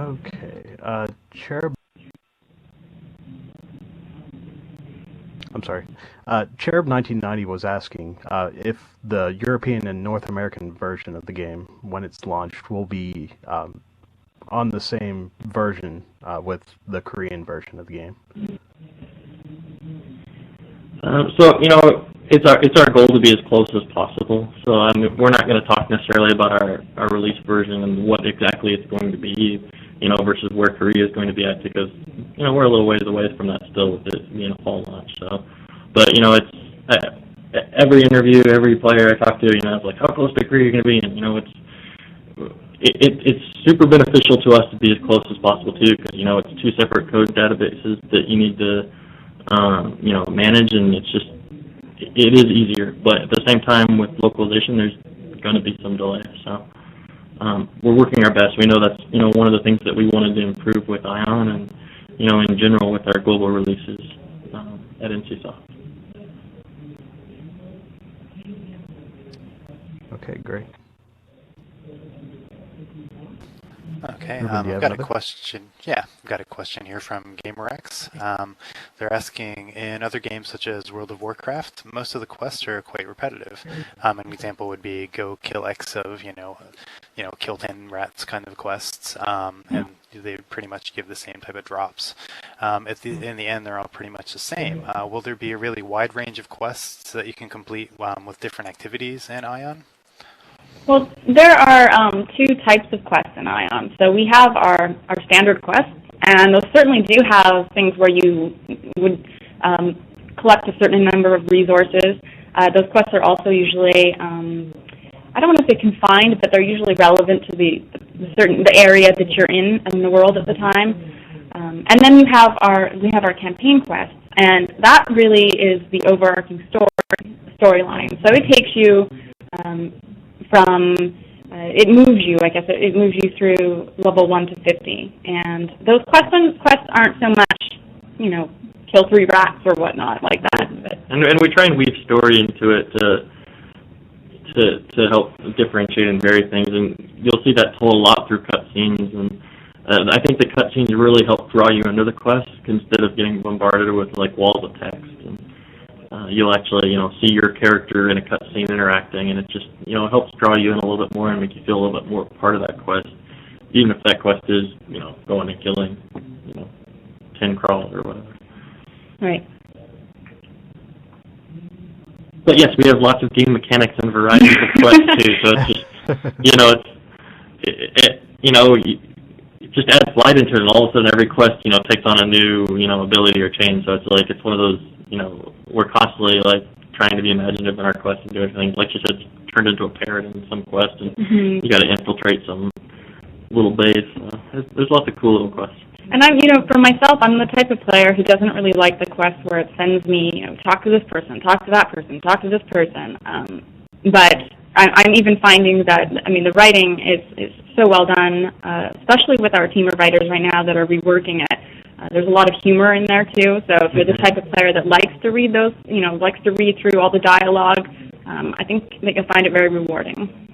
Okay. Cherub 1990 was asking if the European and North American version of the game, when it's launched, will be on the same version with the Korean version of the game. So it's our goal to be as close as possible. So I mean, we're not going to talk necessarily about our release version and what exactly it's going to be, versus where Korea is going to be at, because we're a little ways away from that still with it being a fall launch. So, but it's every interview, every player I talk to, it's like, how close to Korea are you going to be? And it's super beneficial to us to be as close as possible too, because it's two separate code databases that you need to manage, and it is easier. But at the same time, with localization, there's going to be some delay. So we're working our best. We know that's one of the things that we wanted to improve with Ion, and in general with our global releases at NCSoft. Okay, great. Okay, Ruben, I've got a question. Yeah, I've got a question here from GamerX. They're asking, in other games such as World of Warcraft, most of the quests are quite repetitive. An example would be go kill X of, kill 10 rats kind of quests, and they pretty much give the same type of drops. In the end, they're all pretty much the same. Will there be a really wide range of quests that you can complete with different activities in Ion? Well, there are two types of quests in Ion. So we have our standard quests, and those certainly do have things where you would collect a certain number of resources. Those quests are also usually, I don't want to say confined, but they're usually relevant to the area that you're in the world at the time. And then we have our campaign quests, and that really is the overarching storyline. So it takes you it moves you, I guess, it moves you through level 1 to 50. And those quests aren't so much, kill 3 rats or whatnot like that. But. And we try and weave story into it to help differentiate and vary things. And you'll see that told a lot through cutscenes. And I think the cutscenes really help draw you into the quest instead of getting bombarded with walls of text. And, you'll actually, see your character in a cutscene interacting, and it just, helps draw you in a little bit more and make you feel a little bit more part of that quest, even if that quest is, going and killing, 10 crawls or whatever. Right. But yes, we have lots of game mechanics and varieties of quests too, so it's just, it just adds light into it, and all of a sudden every quest, takes on a new, ability or change, so it's one of those, we're constantly trying to be imaginative in our quests and doing things. Like you said, it's turned into a parrot in some quest, and you got to infiltrate some little base. There's lots of cool little quests. And for myself, I'm the type of player who doesn't really like the quest where it sends me, talk to this person, talk to that person, talk to this person. But I'm even finding that, the writing is so well done, especially with our team of writers right now that are reworking it. There's a lot of humor in there too, so if you're the type of player that likes to read those, likes to read through all the dialogue, I think that you'll find it very rewarding.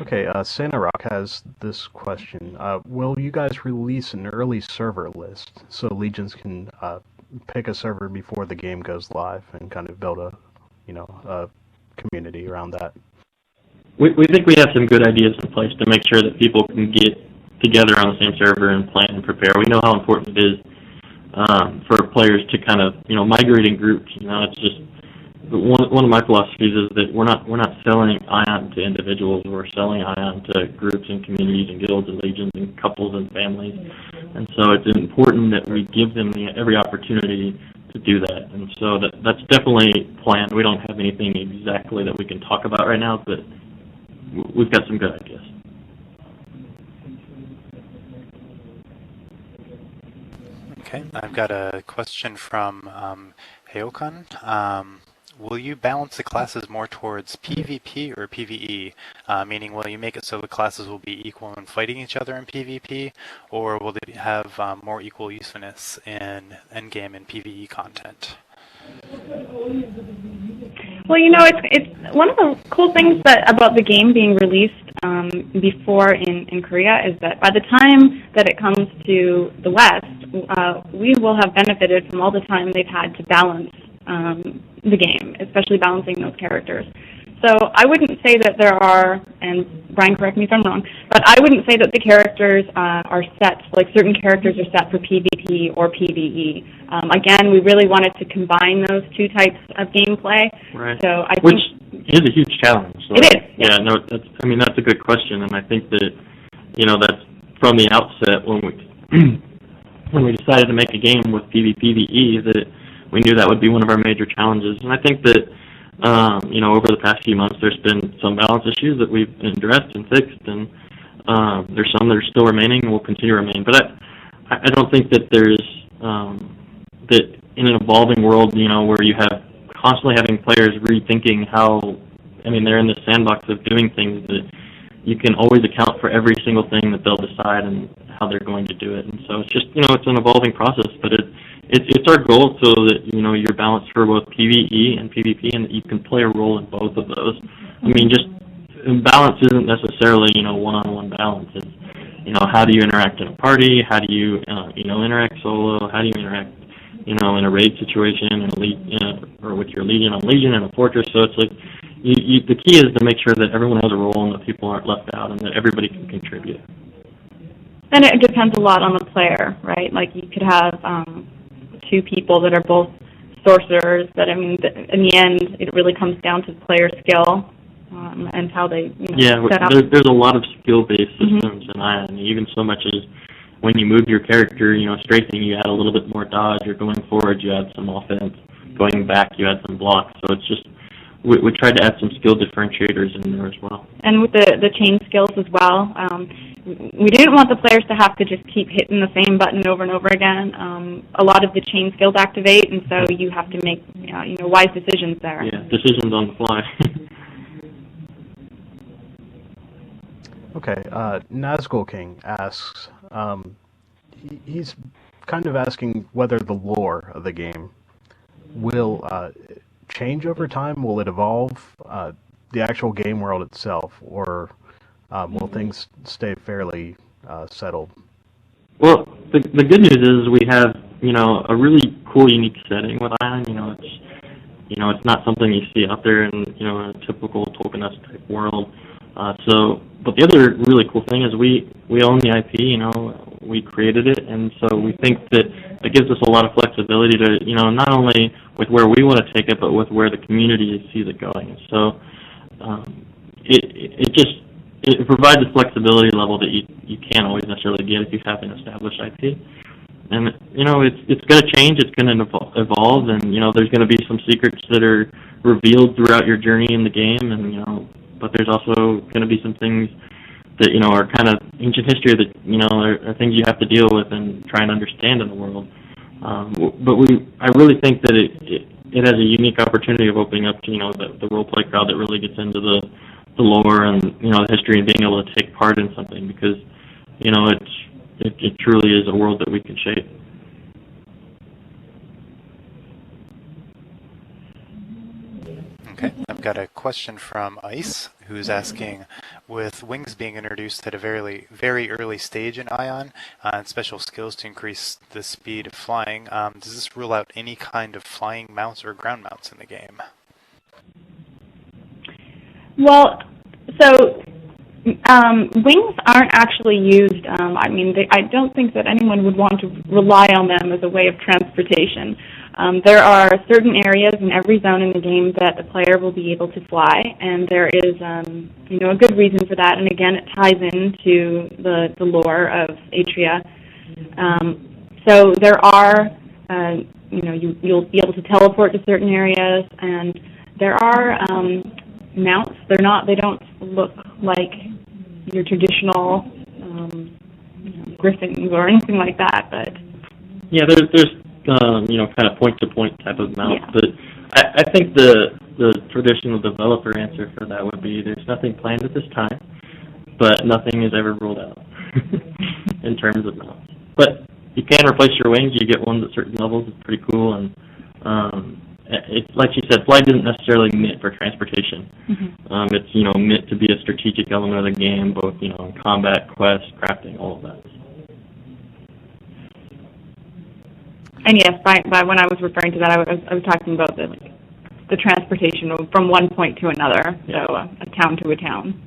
Okay, Santa Rock has this question. Will you guys release an early server list so Legions can pick a server before the game goes live and kind of build a community around that? We think we have some good ideas in place to make sure that people can get together on the same server and plan and prepare. We know how important it is for players to kind of, migrate in groups. It's just one of my philosophies is that we're not selling Ion to individuals. We're selling Ion to groups and communities and guilds and legions and couples and families. And so it's important that we give them every opportunity to do that. And so that's definitely planned. We don't have anything exactly that we can talk about right now, but we've got some good ideas. Okay, I've got a question from AionChat1. Will you balance the classes more towards PvP or PvE? Meaning, will you make it so the classes will be equal in fighting each other in PvP, or will they have more equal usefulness in endgame and PvE content? Well, it's one of the cool things about the game being released before in Korea is that by the time that it comes to the West, we will have benefited from all the time they've had to balance the game, especially balancing those characters. So I wouldn't say that there are, and Brian, correct me if I'm wrong, but I wouldn't say that the characters are set, like certain characters are set for PvP or PvE. Again, we really wanted to combine those two types of gameplay. Right. So Which is a huge challenge. So, it is. Yeah, no, that's a good question, and I think that, that's from the outset when we when we decided to make a game with PvPvE that we knew that would be one of our major challenges. And I think that over the past few months, there's been some balance issues that we've addressed and fixed, and there's some that are still remaining and will continue to remain. But I don't think that there's that in an evolving world, where you have constantly having players rethinking how, they're in the sandbox of doing things, that you can always account for every single thing that they'll decide and how they're going to do it. And so it's just, it's an evolving process, but it's our goal so that, you're balanced for both PvE and PvP and that you can play a role in both of those. Just balance isn't necessarily, one-on-one balance. It's, how do you interact in a party? How do you, interact solo? How do you interact, in a raid situation, or with your Legion on Legion in a fortress? So it's like, the key is to make sure that everyone has a role and that people aren't left out and that everybody can contribute. And it depends a lot on the player, right? Like you could have two people that are both sorcerers, but in the end, it really comes down to player skill and how they set up. There's a lot of skill-based systems in Ion, even so much as when you move your character, strafing, you add a little bit more dodge, or going forward, you add some offense, going back, you add some block. So it's just, we tried to add some skill differentiators in there as well. And with the chain skills as well, we didn't want the players to have to just keep hitting the same button over and over again. A lot of the chain skills activate, and so you have to make wise decisions there. Yeah, decisions on the fly. Okay, Nazgul King asks, he's kind of asking whether the lore of the game will change over time. Will it evolve the actual game world itself, or will things stay fairly settled? Well, the good news is we have a really cool, unique setting with Ion. It's not something you see out there in a typical Tolkien-esque type world. But the other really cool thing is we own the IP. We created it, and so we think that it gives us a lot of flexibility to not only with where we want to take it, but with where the community sees it going. So it provides a flexibility level that you can't always necessarily get if you have an established IP. And it's going to change, it's going to evolve, and there's going to be some secrets that are revealed throughout your journey in the game, and but there's also going to be some things that are kind of ancient history that are things you have to deal with and try and understand in the world. But I really think that it has a unique opportunity of opening up to the role play crowd that really gets into the lore and the history and being able to take part in something, because it truly is a world that we can shape. Okay, I've got a question from Ice, who's asking, with wings being introduced at a very, very early stage in Ion, and special skills to increase the speed of flying, does this rule out any kind of flying mounts or ground mounts in the game? Well, so wings aren't actually used. I don't think that anyone would want to rely on them as a way of transportation. There are certain areas in every zone in the game that the player will be able to fly, and there is, a good reason for that. And again, it ties into the lore of Atria. So there are, you'll be able to teleport to certain areas, and there are mounts. They don't look like your traditional griffins or anything like that, but yeah, there's kind of point-to-point type of mount. Yeah. But I think the traditional developer answer for that would be there's nothing planned at this time, but nothing is ever ruled out in terms of mounts. But you can replace your wings. You get ones at certain levels. It's pretty cool. And it's like you said, flight isn't necessarily meant for transportation. It's meant to be a strategic element of the game, both in combat, quest, crafting, all of that. And yes, by when I was referring to that, I was talking about the transportation from one point to another, so a town to a town.